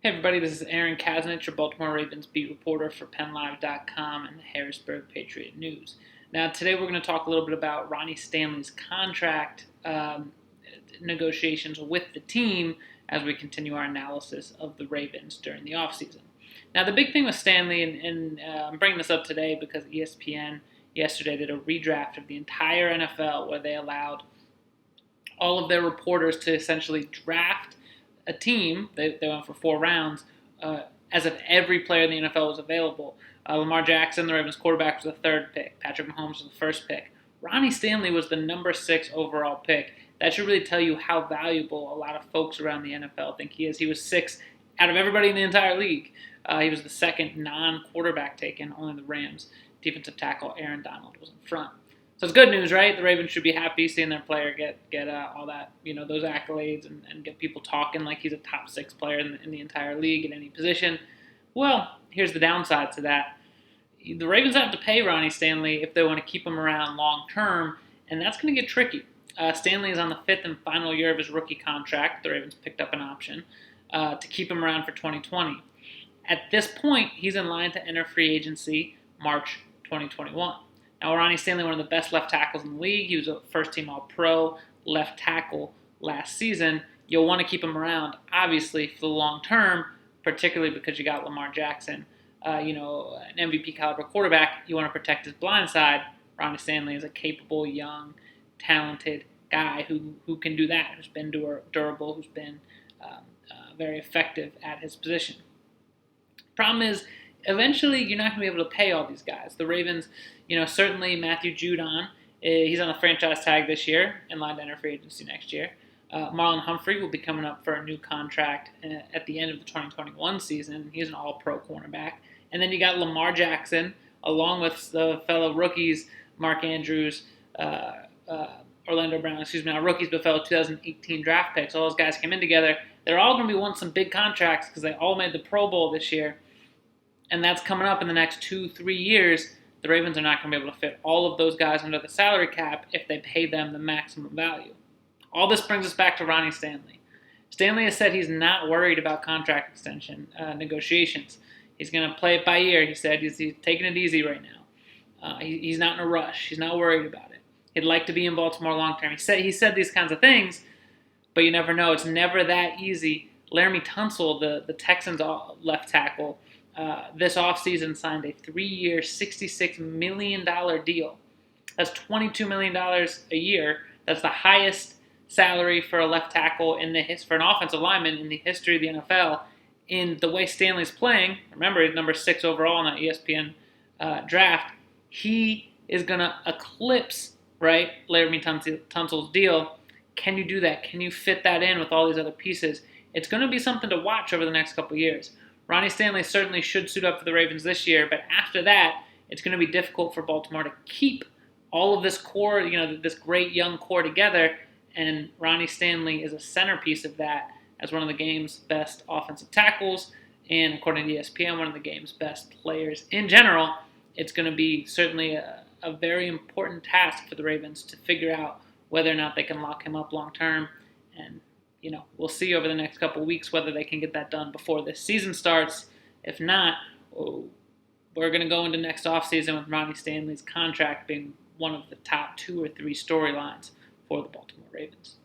Hey everybody, this is Aaron Kasnich, your Baltimore Ravens beat reporter for PennLive.com and the Harrisburg Patriot News. Now today we're going to talk a little bit about Ronnie Stanley's contract negotiations with the team as we continue our analysis of the Ravens during the offseason. Now the big thing with Stanley, and I'm bringing this up today because ESPN yesterday did a redraft of the entire NFL where they allowed all of their reporters to essentially draft a team. They went for 4 rounds, as if every player in the NFL was available. Lamar Jackson, the Ravens quarterback, was the 3rd pick. Patrick Mahomes was the 1st pick. Ronnie Stanley was the number 6 overall pick. That should really tell you how valuable a lot of folks around the NFL think he is. He was 6 out of everybody in the entire league. He was the 2nd non-quarterback taken, only the Rams. Defensive tackle Aaron Donald was in front. So it's good news, right? The Ravens should be happy seeing their player get all that, those accolades and get people talking like he's a top 6 player in the entire league at any position. Well, here's the downside to that. The Ravens have to pay Ronnie Stanley if they want to keep him around long term, and that's going to get tricky. Stanley is on the 5th and final year of his rookie contract. The Ravens picked up an option to keep him around for 2020. At this point, he's in line to enter free agency March 2021. Now, Ronnie Stanley, one of the best left tackles in the league. He was a first-team All-Pro left tackle last season. You'll want to keep him around, obviously, for the long term, particularly because you got Lamar Jackson, an MVP caliber quarterback. You want to protect his blind side. Ronnie Stanley is a capable, young, talented guy who can do that, who's been durable, who's been very effective at his position. Problem is, eventually, you're not going to be able to pay all these guys. The Ravens, certainly Matthew Judon, he's on the franchise tag this year, in line to enter free agency next year. Marlon Humphrey will be coming up for a new contract at the end of the 2021 season. He's an all-pro cornerback. And then you got Lamar Jackson, along with the fellow rookies, Mark Andrews, Orlando Brown, our rookies, but fellow 2018 draft picks. All those guys came in together. They're all going to be wanting some big contracts because they all made the Pro Bowl this year. And that's coming up in the next 2-3 years. The Ravens are not going to be able to fit all of those guys under the salary cap if they pay them the maximum value. All this brings us back to Ronnie Stanley. Stanley has said he's not worried about contract extension negotiations. He's going to play it by ear, he said. He's taking it easy right now. He's not in a rush. He's not worried about it. He'd like to be in Baltimore long term. He said these kinds of things, but you never know. It's never that easy. Laramie Tunsil, the Texans left tackle, this offseason signed a 3-year, $66 million deal. That's $22 million a year. That's the highest salary for a left tackle for an offensive lineman in the history of the NFL. In the way Stanley's playing, remember he's number 6 overall in the ESPN draft. He is going to eclipse, Laramie Tunsil's deal. Can you do that? Can you fit that in with all these other pieces? It's going to be something to watch over the next couple of years. Ronnie Stanley certainly should suit up for the Ravens this year, but after that, it's going to be difficult for Baltimore to keep all of this core, this great young core together, and Ronnie Stanley is a centerpiece of that as one of the game's best offensive tackles, and according to ESPN, one of the game's best players in general. It's going to be certainly a very important task for the Ravens to figure out whether or not they can lock him up long term, and we'll see over the next couple of weeks whether they can get that done before this season starts. If not, we're going to go into next offseason with Ronnie Stanley's contract being one of the top 2 or 3 storylines for the Baltimore Ravens.